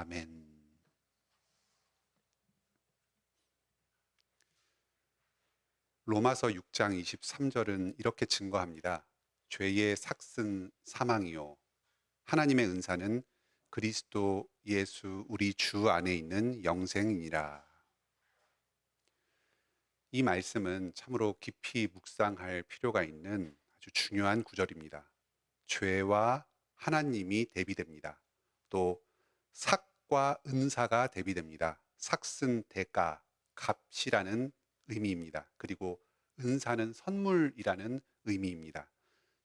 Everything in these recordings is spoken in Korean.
아멘. 로마서 6장 23절은 이렇게 증거합니다. 죄의 삭슨 사망이요 하나님의 은사는 그리스도 예수 우리 주 안에 있는 영생이니라. 이 말씀은 참으로 깊이 묵상할 필요가 있는 아주 중요한 구절입니다. 죄와 하나님이 대비됩니다. 또 삭과 은사가 대비됩니다. 삭은 대가, 값이라는 의미입니다. 그리고 은사는 선물이라는 의미입니다.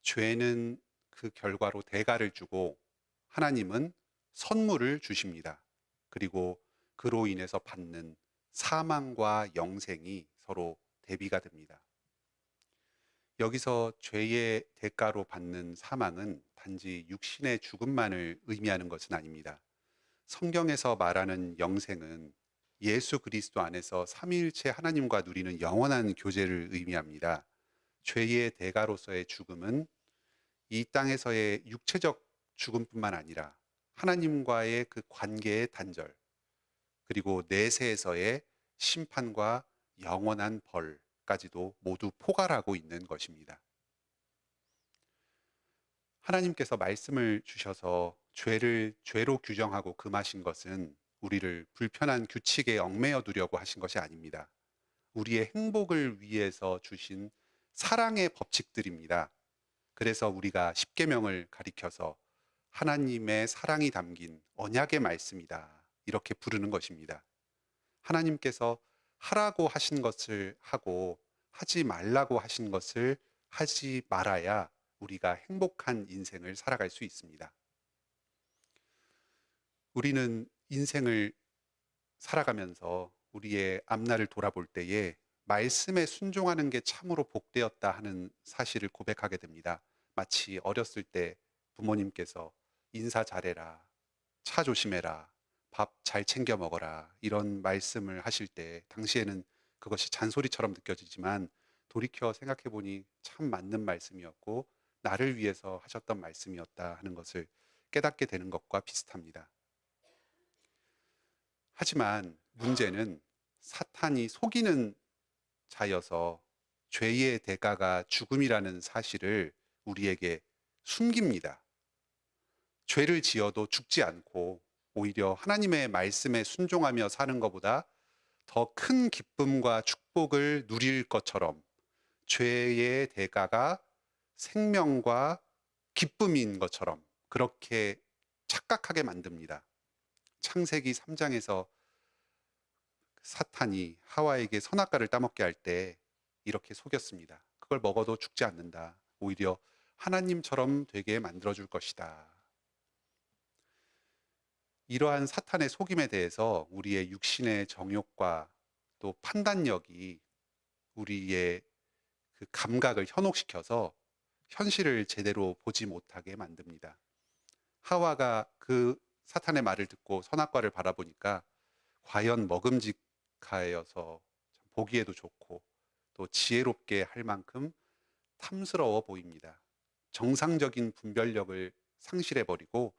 죄는 그 결과로 대가를 주고 하나님은 선물을 주십니다. 그리고 그로 인해서 받는 사망과 영생이 서로 대비가 됩니다. 여기서 죄의 대가로 받는 사망은 단지 육신의 죽음만을 의미하는 것은 아닙니다. 성경에서 말하는 영생은 예수 그리스도 안에서 삼위일체 하나님과 누리는 영원한 교제를 의미합니다. 죄의 대가로서의 죽음은 이 땅에서의 육체적 죽음뿐만 아니라 하나님과의 그 관계의 단절, 그리고 내세에서의 심판과 영원한 벌까지도 모두 포괄하고 있는 것입니다. 하나님께서 말씀을 주셔서 죄를 죄로 규정하고 금하신 것은 우리를 불편한 규칙에 얽매여 두려고 하신 것이 아닙니다. 우리의 행복을 위해서 주신 사랑의 법칙들입니다. 그래서 우리가 십계명을 가리켜서 하나님의 사랑이 담긴 언약의 말씀이다, 이렇게 부르는 것입니다. 하나님께서 하라고 하신 것을 하고 하지 말라고 하신 것을 하지 말아야 우리가 행복한 인생을 살아갈 수 있습니다. 우리는 인생을 살아가면서 우리의 앞날을 돌아볼 때에 말씀에 순종하는 게 참으로 복되었다 하는 사실을 고백하게 됩니다. 마치 어렸을 때 부모님께서 인사 잘해라, 차 조심해라, 밥 잘 챙겨 먹어라, 이런 말씀을 하실 때 당시에는 그것이 잔소리처럼 느껴지지만 돌이켜 생각해 보니 참 맞는 말씀이었고 나를 위해서 하셨던 말씀이었다 하는 것을 깨닫게 되는 것과 비슷합니다. 하지만 문제는 사탄이 속이는 자여서 죄의 대가가 죽음이라는 사실을 우리에게 숨깁니다. 죄를 지어도 죽지 않고 오히려 하나님의 말씀에 순종하며 사는 것보다 더 큰 기쁨과 축복을 누릴 것처럼 죄의 대가가 생명과 기쁨인 것처럼 그렇게 착각하게 만듭니다. 창세기 3장에서 사탄이 하와에게 선악과를 따먹게 할 때 이렇게 속였습니다. 그걸 먹어도 죽지 않는다. 오히려 하나님처럼 되게 만들어줄 것이다. 이러한 사탄의 속임에 대해서 우리의 육신의 정욕과 또 판단력이 우리의 그 감각을 현혹시켜서 현실을 제대로 보지 못하게 만듭니다. 하와가 그 사탄의 말을 듣고 선악과를 바라보니까 과연 먹음직하여서 보기에도 좋고 또 지혜롭게 할 만큼 탐스러워 보입니다. 정상적인 분별력을 상실해버리고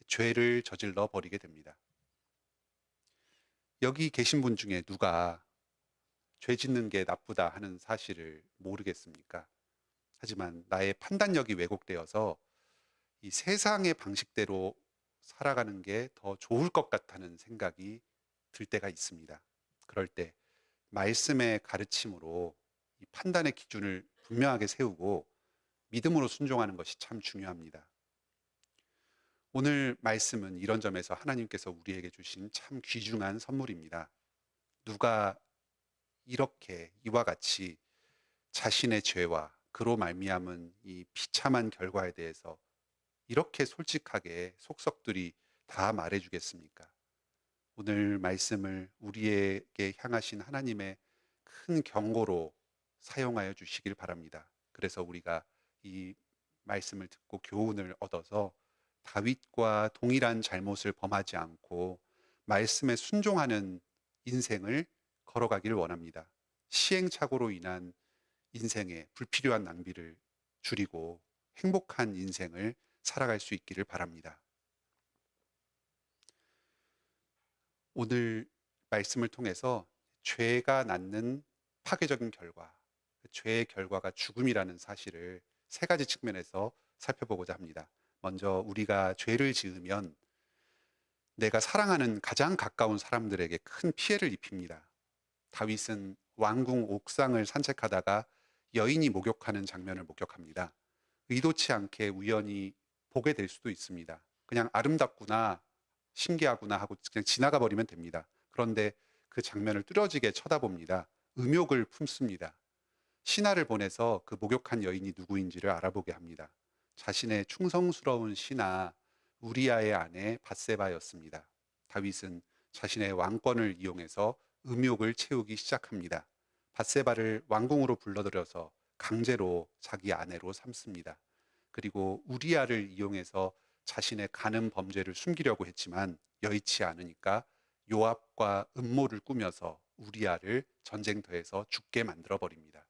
죄를 저질러 버리게 됩니다. 여기 계신 분 중에 누가 죄 짓는 게 나쁘다 하는 사실을 모르겠습니까? 하지만 나의 판단력이 왜곡되어서 이 세상의 방식대로 살아가는 게 더 좋을 것 같다는 생각이 들 때가 있습니다. 그럴 때 말씀의 가르침으로 이 판단의 기준을 분명하게 세우고 믿음으로 순종하는 것이 참 중요합니다. 오늘 말씀은 이런 점에서 하나님께서 우리에게 주신 참 귀중한 선물입니다. 누가 이렇게 이와 같이 자신의 죄와 그로 말미암은 이 비참한 결과에 대해서 이렇게 솔직하게 속속들이 다 말해주겠습니까? 오늘 말씀을 우리에게 향하신 하나님의 큰 경고로 사용하여 주시길 바랍니다. 그래서 우리가 이 말씀을 듣고 교훈을 얻어서 다윗과 동일한 잘못을 범하지 않고 말씀에 순종하는 인생을 걸어가기를 원합니다. 시행착오로 인한 인생의 불필요한 낭비를 줄이고 행복한 인생을 살아갈 수 있기를 바랍니다. 오늘 말씀을 통해서 죄가 낳는 파괴적인 결과, 그 죄의 결과가 죽음이라는 사실을 세 가지 측면에서 살펴보고자 합니다. 먼저 우리가 죄를 지으면 내가 사랑하는 가장 가까운 사람들에게 큰 피해를 입힙니다. 다윗은 왕궁 옥상을 산책하다가 여인이 목욕하는 장면을 목격합니다. 의도치 않게 우연히 보게 될 수도 있습니다. 그냥 아름답구나, 신기하구나 하고 그냥 지나가 버리면 됩니다. 그런데 그 장면을 뚫어지게 쳐다봅니다. 음욕을 품습니다. 신하를 보내서 그 목욕한 여인이 누구인지를 알아보게 합니다. 자신의 충성스러운 신하 우리아의 아내 밧세바였습니다. 다윗은 자신의 왕권을 이용해서 음욕을 채우기 시작합니다. 밧세바를 왕궁으로 불러들여서 강제로 자기 아내로 삼습니다. 그리고 우리아를 이용해서 자신의 가늠 범죄를 숨기려고 했지만 여의치 않으니까 요압과 음모를 꾸며서 우리아를 전쟁터에서 죽게 만들어 버립니다.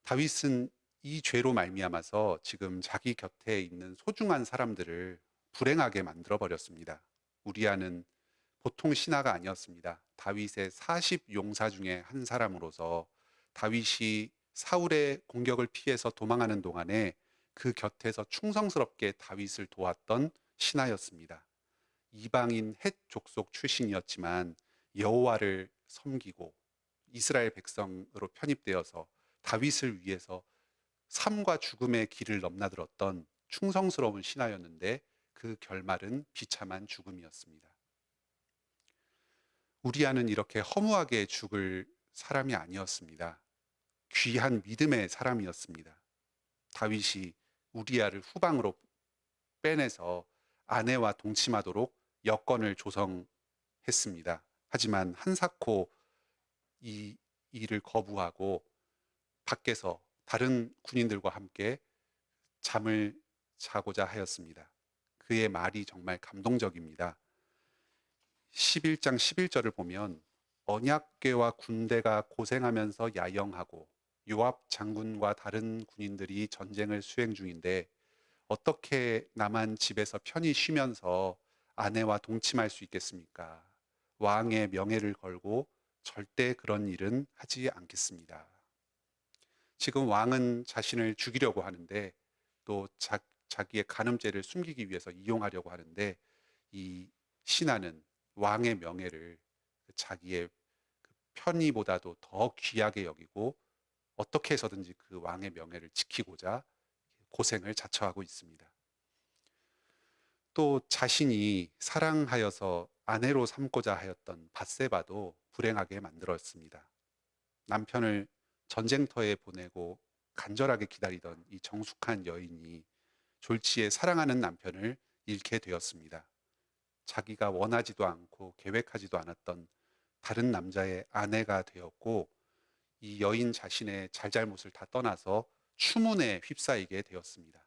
다윗은 이 죄로 말미암아서 지금 자기 곁에 있는 소중한 사람들을 불행하게 만들어 버렸습니다. 우리아는 보통 신하가 아니었습니다. 다윗의 40 용사 중에 한 사람으로서 다윗이 사울의 공격을 피해서 도망하는 동안에 그 곁에서 충성스럽게 다윗을 도왔던 신하였습니다. 이방인 헷 족속 출신이었지만 여호와를 섬기고 이스라엘 백성으로 편입되어서 다윗을 위해서 삶과 죽음의 길을 넘나들었던 충성스러운 신하였는데 그 결말은 비참한 죽음이었습니다. 우리아는 이렇게 허무하게 죽을 사람이 아니었습니다. 귀한 믿음의 사람이었습니다. 다윗이 우리아를 후방으로 빼내서 아내와 동침하도록 여건을 조성했습니다. 하지만 한사코 이 일을 거부하고 밖에서 다른 군인들과 함께 잠을 자고자 하였습니다. 그의 말이 정말 감동적입니다. 11장 11절을 보면 언약궤와 군대가 고생하면서 야영하고 요압 장군과 다른 군인들이 전쟁을 수행 중인데 어떻게 나만 집에서 편히 쉬면서 아내와 동침할 수 있겠습니까? 왕의 명예를 걸고 절대 그런 일은 하지 않겠습니다. 지금 왕은 자신을 죽이려고 하는데 또 자기의 간음죄를 숨기기 위해서 이용하려고 하는데 이 신하는 왕의 명예를 자기의 편의보다도 더 귀하게 여기고 어떻게 해서든지 그 왕의 명예를 지키고자 고생을 자처하고 있습니다. 또 자신이 사랑하여서 아내로 삼고자 하였던 밧세바도 불행하게 만들었습니다. 남편을 전쟁터에 보내고 간절하게 기다리던 이 정숙한 여인이 졸지에 사랑하는 남편을 잃게 되었습니다. 자기가 원하지도 않고 계획하지도 않았던 다른 남자의 아내가 되었고 이 여인 자신의 잘잘못을 다 떠나서 추문에 휩싸이게 되었습니다.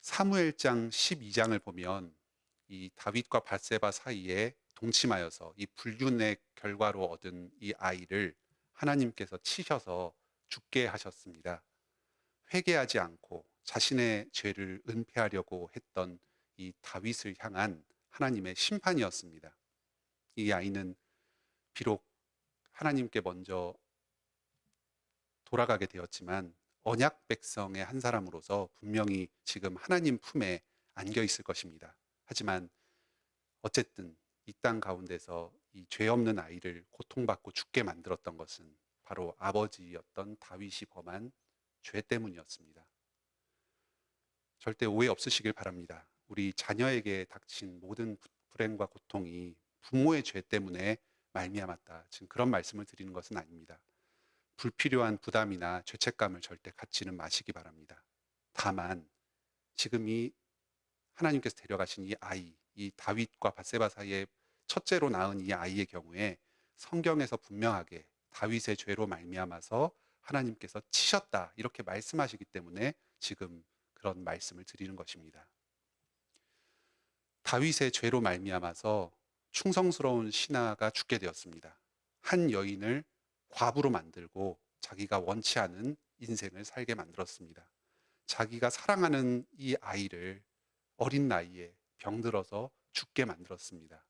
사무엘장 12장을 보면 이 다윗과 밧세바 사이에 동침하여서 이 불륜의 결과로 얻은 이 아이를 하나님께서 치셔서 죽게 하셨습니다. 회개하지 않고 자신의 죄를 은폐하려고 했던 이 다윗을 향한 하나님의 심판이었습니다. 이 아이는 비록 하나님께 먼저 돌아가게 되었지만 언약 백성의 한 사람으로서 분명히 지금 하나님 품에 안겨 있을 것입니다. 하지만 어쨌든 이 땅 가운데서 이 죄 없는 아이를 고통받고 죽게 만들었던 것은 바로 아버지였던 다윗이 범한 죄 때문이었습니다. 절대 오해 없으시길 바랍니다. 우리 자녀에게 닥친 모든 불행과 고통이 부모의 죄 때문에 말미암았다. 지금 그런 말씀을 드리는 것은 아닙니다. 불필요한 부담이나 죄책감을 절대 갖지는 마시기 바랍니다. 다만 지금 이 하나님께서 데려가신 이 아이, 이 다윗과 밧세바 사이에 첫째로 낳은 이 아이의 경우에 성경에서 분명하게 다윗의 죄로 말미암아서 하나님께서 치셨다 이렇게 말씀하시기 때문에 지금 그런 말씀을 드리는 것입니다. 다윗의 죄로 말미암아서 충성스러운 신하가 죽게 되었습니다. 한 여인을 과부로 만들고 자기가 원치 않은 인생을 살게 만들었습니다. 자기가 사랑하는 이 아이를 어린 나이에 병들어서 죽게 만들었습니다.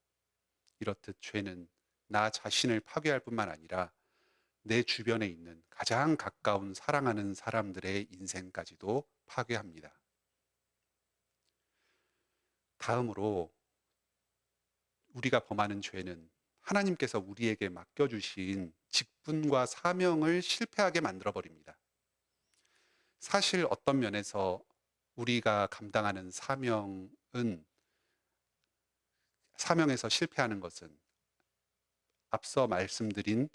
이렇듯 죄는 나 자신을 파괴할 뿐만 아니라 내 주변에 있는 가장 가까운 사랑하는 사람들의 인생까지도 파괴합니다. 다음으로 우리가 범하는 죄는 하나님께서 우리에게 맡겨주신 직분과 사명을 실패하게 만들어버립니다. 사실 어떤 면에서 우리가 감당하는 사명에서 실패하는 것은 앞서 말씀드린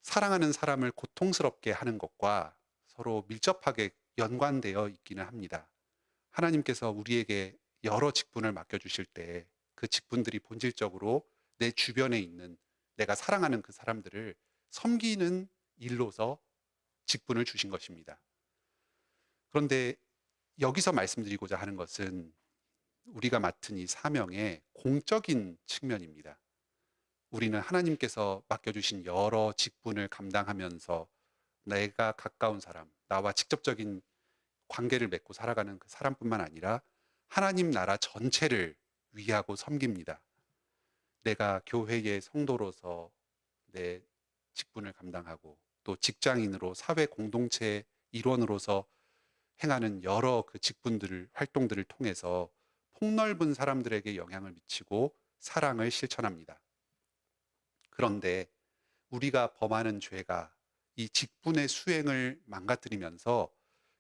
사랑하는 사람을 고통스럽게 하는 것과 서로 밀접하게 연관되어 있기는 합니다. 하나님께서 우리에게 여러 직분을 맡겨주실 때 그 직분들이 본질적으로 내 주변에 있는 내가 사랑하는 그 사람들을 섬기는 일로서 직분을 주신 것입니다. 그런데 여기서 말씀드리고자 하는 것은 우리가 맡은 이 사명의 공적인 측면입니다. 우리는 하나님께서 맡겨주신 여러 직분을 감당하면서 내가 가까운 사람, 나와 직접적인 관계를 맺고 살아가는 그 사람뿐만 아니라 하나님 나라 전체를 위하고 섬깁니다. 내가 교회의 성도로서 내 직분을 감당하고 또 직장인으로 사회 공동체 일원으로서 행하는 여러 그 활동들을 통해서 폭넓은 사람들에게 영향을 미치고 사랑을 실천합니다. 그런데 우리가 범하는 죄가 이 직분의 수행을 망가뜨리면서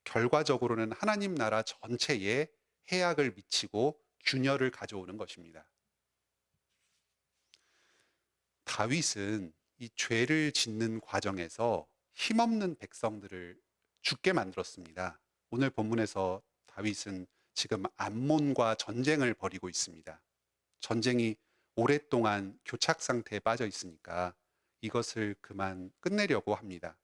결과적으로는 하나님 나라 전체에 해악을 미치고 균열을 가져오는 것입니다. 다윗은 이 죄를 짓는 과정에서 힘없는 백성들을 죽게 만들었습니다. 오늘 본문에서 다윗은 지금 암몬과 전쟁을 벌이고 있습니다. 전쟁이 오랫동안 교착 상태에 빠져 있으니까 이것을 그만 끝내려고 합니다.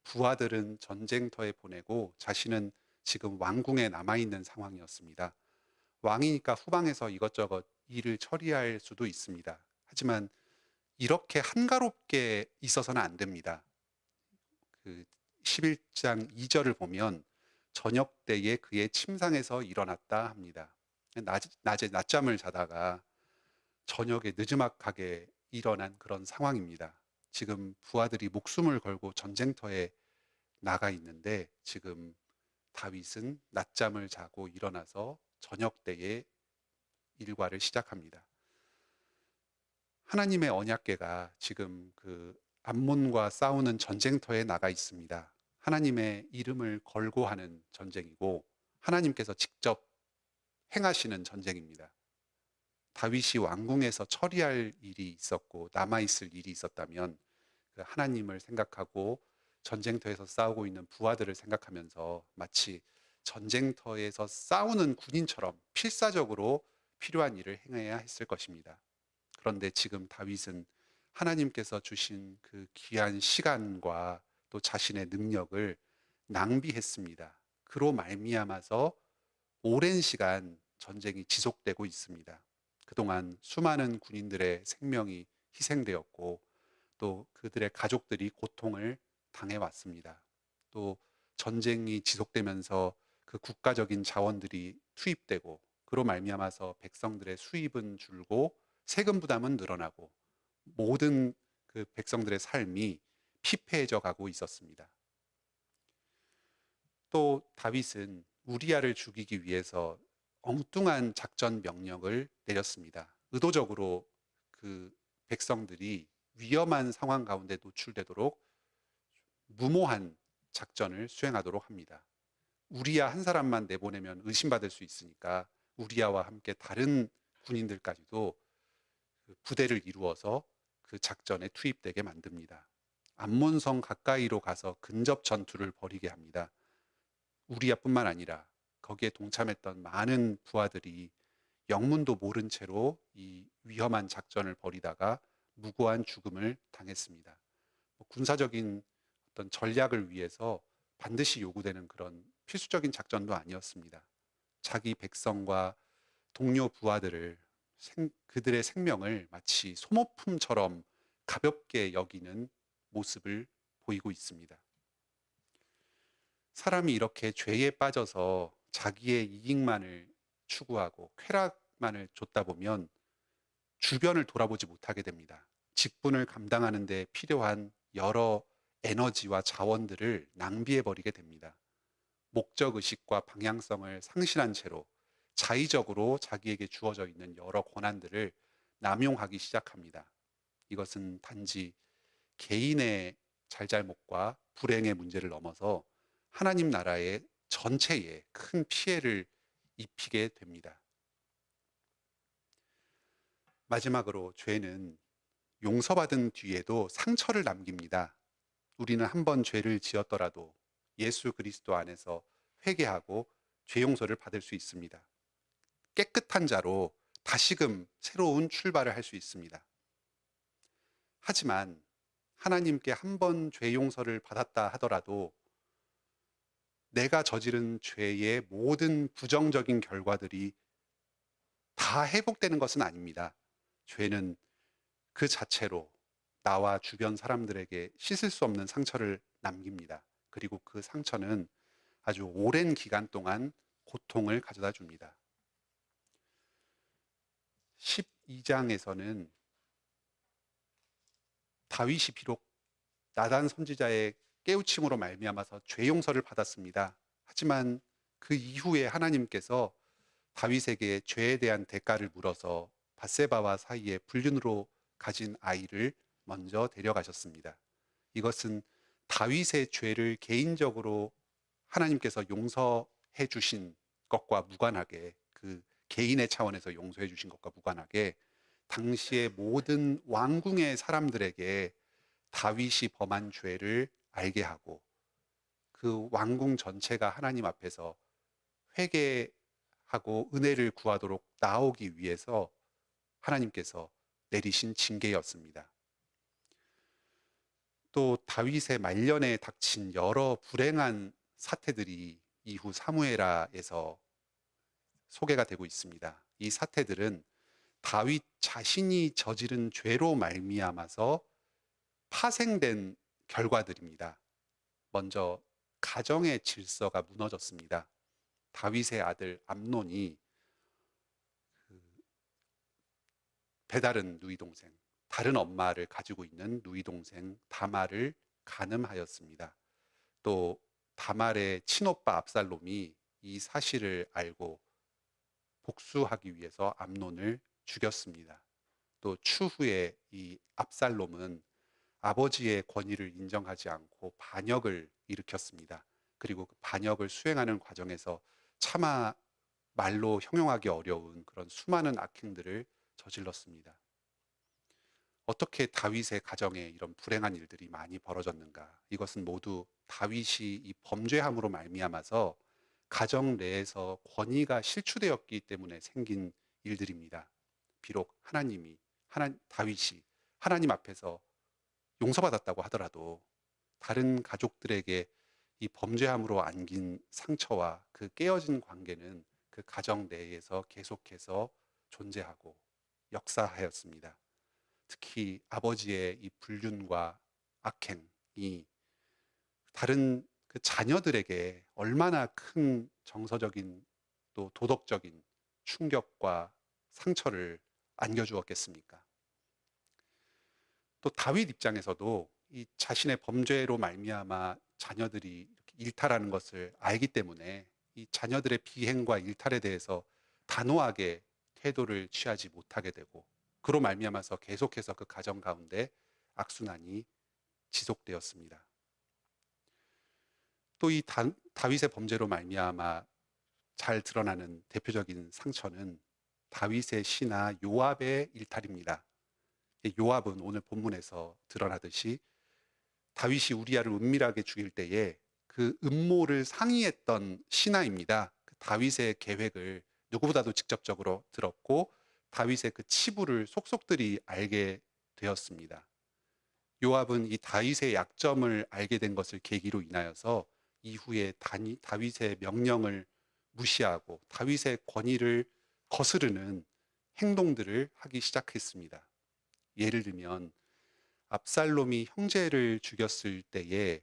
부하들은 전쟁터에 보내고 자신은 지금 왕궁에 남아있는 상황이었습니다. 왕이니까 후방에서 이것저것 일을 처리할 수도 있습니다. 하지만 이렇게 한가롭게 있어서는 안 됩니다. 그 11장 2절을 보면 저녁 때에 그의 침상에서 일어났다 합니다. 낮에 낮잠을 자다가 저녁에 느지막하게 일어난 그런 상황입니다. 지금 부하들이 목숨을 걸고 전쟁터에 나가 있는데 지금 다윗은 낮잠을 자고 일어나서 저녁 때에 일과를 시작합니다. 하나님의 언약궤가 지금 그 암몬과 싸우는 전쟁터에 나가 있습니다. 하나님의 이름을 걸고 하는 전쟁이고 하나님께서 직접 행하시는 전쟁입니다. 다윗이 왕궁에서 처리할 일이 있었고 남아있을 일이 있었다면 그 하나님을 생각하고 전쟁터에서 싸우고 있는 부하들을 생각하면서 마치 전쟁터에서 싸우는 군인처럼 필사적으로 필요한 일을 행해야 했을 것입니다. 그런데 지금 다윗은 하나님께서 주신 그 귀한 시간과 또 자신의 능력을 낭비했습니다. 그로 말미암아서 오랜 시간 전쟁이 지속되고 있습니다. 그동안 수많은 군인들의 생명이 희생되었고 또 그들의 가족들이 고통을 당해왔습니다. 또 전쟁이 지속되면서 그 국가적인 자원들이 투입되고 그로 말미암아서 백성들의 수입은 줄고 세금 부담은 늘어나고 모든 그 백성들의 삶이 피폐해져 가고 있었습니다. 또 다윗은 우리아를 죽이기 위해서 엉뚱한 작전 명령을 내렸습니다. 의도적으로 그 백성들이 위험한 상황 가운데 노출되도록 무모한 작전을 수행하도록 합니다. 우리아 한 사람만 내보내면 의심받을 수 있으니까 우리아와 함께 다른 군인들까지도 그 부대를 이루어서 그 작전에 투입되게 만듭니다. 암몬성 가까이로 가서 근접 전투를 벌이게 합니다. 우리아뿐만 아니라 거기에 동참했던 많은 부하들이 영문도 모른 채로 이 위험한 작전을 벌이다가 무고한 죽음을 당했습니다. 군사적인 어떤 전략을 위해서 반드시 요구되는 그런 필수적인 작전도 아니었습니다. 자기 백성과 동료 부하들을 그들의 생명을 마치 소모품처럼 가볍게 여기는 모습을 보이고 있습니다. 사람이 이렇게 죄에 빠져서 자기의 이익만을 추구하고 생각만을 좇다 보면 주변을 돌아보지 못하게 됩니다. 직분을 감당하는 데 필요한 여러 에너지와 자원들을 낭비해 버리게 됩니다. 목적 의식과 방향성을 상실한 채로 자의적으로 자기에게 주어져 있는 여러 권한들을 남용하기 시작합니다. 이것은 단지 개인의 잘잘못과 불행의 문제를 넘어서 하나님 나라의 전체에 큰 피해를 입히게 됩니다. 마지막으로 죄는 용서받은 뒤에도 상처를 남깁니다. 우리는 한 번 죄를 지었더라도 예수 그리스도 안에서 회개하고 죄 용서를 받을 수 있습니다. 깨끗한 자로 다시금 새로운 출발을 할 수 있습니다. 하지만 하나님께 한 번 죄 용서를 받았다 하더라도 내가 저지른 죄의 모든 부정적인 결과들이 다 회복되는 것은 아닙니다. 죄는 그 자체로 나와 주변 사람들에게 씻을 수 없는 상처를 남깁니다. 그리고 그 상처는 아주 오랜 기간 동안 고통을 가져다 줍니다. 12장에서는 다윗이 비록 나단 선지자의 깨우침으로 말미암아서 죄 용서를 받았습니다. 하지만 그 이후에 하나님께서 다윗에게 죄에 대한 대가를 물어서 밧세바와 사이에 불륜으로 가진 아이를 먼저 데려가셨습니다. 이것은 다윗의 죄를 개인적으로 하나님께서 용서해 주신 것과 무관하게, 그 개인의 차원에서 용서해 주신 것과 무관하게 당시의 모든 왕궁의 사람들에게 다윗이 범한 죄를 알게 하고 그 왕궁 전체가 하나님 앞에서 회개하고 은혜를 구하도록 나오기 위해서 하나님께서 내리신 징계였습니다. 또 다윗의 말년에 닥친 여러 불행한 사태들이 이후 사무엘하에서 소개가 되고 있습니다. 이 사태들은 다윗 자신이 저지른 죄로 말미암아서 파생된 결과들입니다. 먼저 가정의 질서가 무너졌습니다. 다윗의 아들 암논이 배다른 누이 동생, 다른 엄마를 가지고 있는 누이 동생 다말을 간음하였습니다. 또 다말의 친오빠 압살롬이 이 사실을 알고 복수하기 위해서 암논을 죽였습니다. 또 추후에 이 압살롬은 아버지의 권위를 인정하지 않고 반역을 일으켰습니다. 그리고 그 반역을 수행하는 과정에서 차마 말로 형용하기 어려운 그런 수많은 악행들을 저질렀습니다. 어떻게 다윗의 가정에 이런 불행한 일들이 많이 벌어졌는가? 이것은 모두 다윗이 이 범죄함으로 말미암아서 가정 내에서 권위가 실추되었기 때문에 생긴 일들입니다. 비록 다윗이 하나님 앞에서 용서받았다고 하더라도 다른 가족들에게 이 범죄함으로 안긴 상처와 그 깨어진 관계는 그 가정 내에서 계속해서 존재하고 역사하였습니다. 특히 아버지의 이 불륜과 악행이 다른 그 자녀들에게 얼마나 큰 정서적인 또 도덕적인 충격과 상처를 안겨주었겠습니까? 또 다윗 입장에서도 이 자신의 범죄로 말미암아 자녀들이 이렇게 일탈하는 것을 알기 때문에 이 자녀들의 비행과 일탈에 대해서 단호하게 태도를 취하지 못하게 되고 그로 말미암아서 계속해서 그 가정 가운데 악순환이 지속되었습니다. 또 이 다윗의 범죄로 말미암아 잘 드러나는 대표적인 상처는 다윗의 신하 요압의 일탈입니다. 요압은 오늘 본문에서 드러나듯이 다윗이 우리아를 은밀하게 죽일 때에 그 음모를 상의했던 신하입니다. 그 다윗의 계획을 누구보다도 직접적으로 들었고 다윗의 그 치부를 속속들이 알게 되었습니다. 요압은 이 다윗의 약점을 알게 된 것을 계기로 인하여서 이후에 다윗의 명령을 무시하고 다윗의 권위를 거스르는 행동들을 하기 시작했습니다. 예를 들면 압살롬이 형제를 죽였을 때에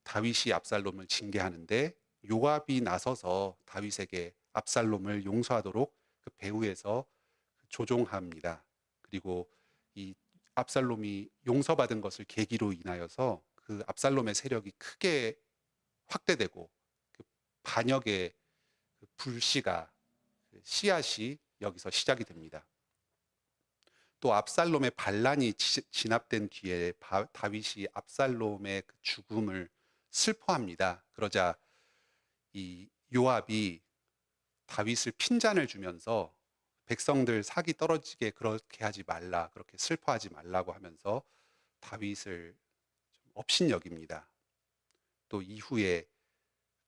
다윗이 압살롬을 징계하는데 요압이 나서서 다윗에게 압살롬을 용서하도록 그 배후에서 조종합니다. 그리고 이 압살롬이 용서받은 것을 계기로 인하여서 그 압살롬의 세력이 크게 확대되고 그 반역의 그 불씨가 그 씨앗이 여기서 시작이 됩니다. 또 압살롬의 반란이 진압된 뒤에 다윗이 압살롬의 그 죽음을 슬퍼합니다. 그러자 이 요압이 다윗을 핀잔을 주면서 백성들 사기 떨어지게 그렇게 하지 말라, 그렇게 슬퍼하지 말라고 하면서 다윗을 업신여깁니다. 또 이후에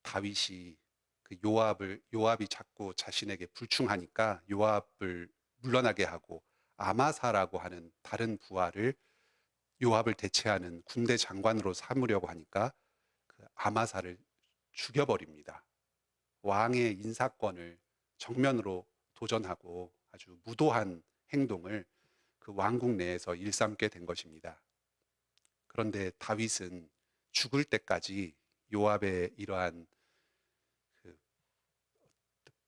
다윗이 그 요압이 자꾸 자신에게 불충하니까 요압을 물러나게 하고 아마사라고 하는 다른 부하를 요압을 대체하는 군대 장관으로 삼으려고 하니까 그 아마사를 죽여버립니다. 왕의 인사권을 정면으로 도전하고 아주 무도한 행동을 그 왕국 내에서 일삼게 된 것입니다. 그런데 다윗은 죽을 때까지 요압의 이러한 그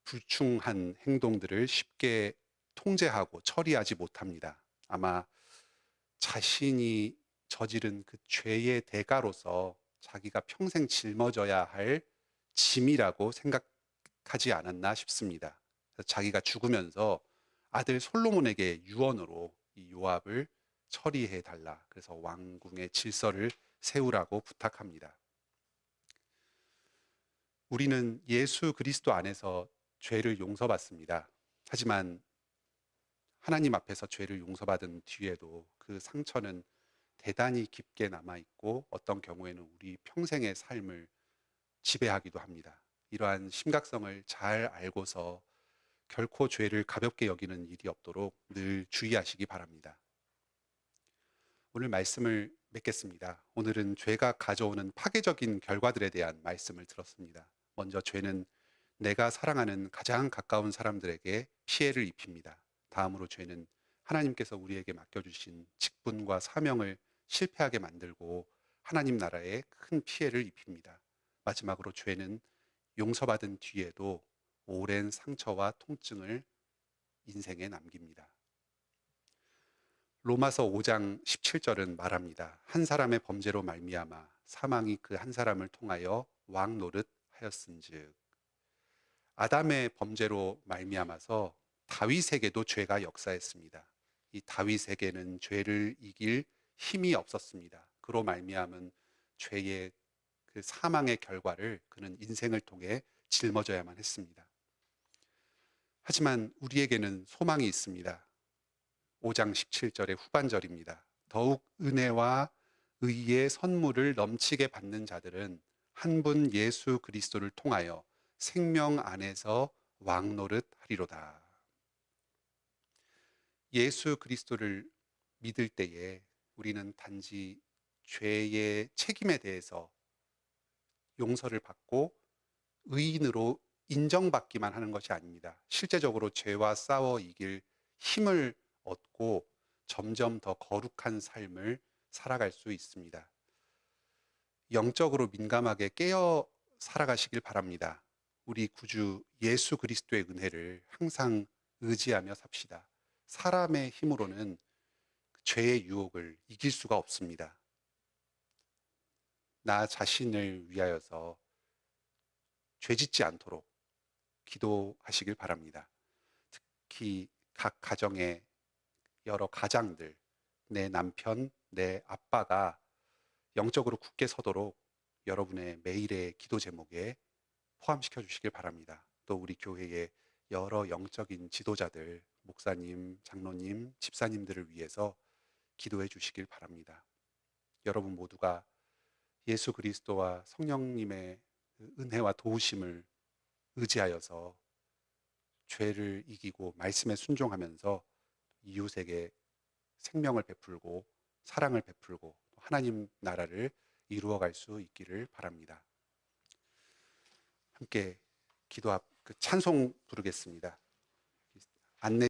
불충한 행동들을 쉽게 통제하고 처리하지 못합니다. 아마 자신이 저지른 그 죄의 대가로서 자기가 평생 짊어져야 할 짐이라고 생각하지 않았나 싶습니다. 그래서 자기가 죽으면서 아들 솔로몬에게 유언으로 이 요압을 처리해 달라. 그래서 왕궁의 질서를 세우라고 부탁합니다. 우리는 예수 그리스도 안에서 죄를 용서받습니다. 하지만 하나님 앞에서 죄를 용서받은 뒤에도 그 상처는 대단히 깊게 남아있고 어떤 경우에는 우리 평생의 삶을 지배하기도 합니다. 이러한 심각성을 잘 알고서 결코 죄를 가볍게 여기는 일이 없도록 늘 주의하시기 바랍니다. 오늘 말씀을 맺겠습니다. 오늘은 죄가 가져오는 파괴적인 결과들에 대한 말씀을 들었습니다. 먼저 죄는 내가 사랑하는 가장 가까운 사람들에게 피해를 입힙니다. 다음으로 죄는 하나님께서 우리에게 맡겨주신 직분과 사명을 실패하게 만들고 하나님 나라에 큰 피해를 입힙니다. 마지막으로 죄는 용서받은 뒤에도 오랜 상처와 통증을 인생에 남깁니다. 로마서 5장 17절은 말합니다. 한 사람의 범죄로 말미암아 사망이 그 한 사람을 통하여 왕 노릇 하였은즉. 아담의 범죄로 말미암아서 다윗에게도 죄가 역사했습니다. 이 다윗에게는 죄를 이길 힘이 없었습니다. 그로 말미암은 죄의 그 사망의 결과를 그는 인생을 통해 짊어져야만 했습니다. 하지만 우리에게는 소망이 있습니다. 5장 17절의 후반절입니다. 더욱 은혜와 의의 선물을 넘치게 받는 자들은 한 분 예수 그리스도를 통하여 생명 안에서 왕노릇 하리로다. 예수 그리스도를 믿을 때에 우리는 단지 죄의 책임에 대해서 용서를 받고 의인으로 인정받기만 하는 것이 아닙니다. 실제적으로 죄와 싸워 이길 힘을 얻고 점점 더 거룩한 삶을 살아갈 수 있습니다. 영적으로 민감하게 깨어 살아가시길 바랍니다. 우리 구주 예수 그리스도의 은혜를 항상 의지하며 삽시다. 사람의 힘으로는 죄의 유혹을 이길 수가 없습니다. 나 자신을 위하여서 죄짓지 않도록 기도하시길 바랍니다. 특히 각 가정의 여러 가장들, 내 남편, 내 아빠가 영적으로 굳게 서도록 여러분의 매일의 기도 제목에 포함시켜 주시길 바랍니다. 또 우리 교회의 여러 영적인 지도자들, 목사님, 장로님, 집사님들을 위해서 기도해 주시길 바랍니다. 여러분 모두가 예수 그리스도와 성령님의 은혜와 도우심을 의지하여서 죄를 이기고 말씀에 순종하면서 이웃에게 생명을 베풀고 사랑을 베풀고 하나님 나라를 이루어갈 수 있기를 바랍니다. 함께 기도 앞 그 찬송 부르겠습니다. 안내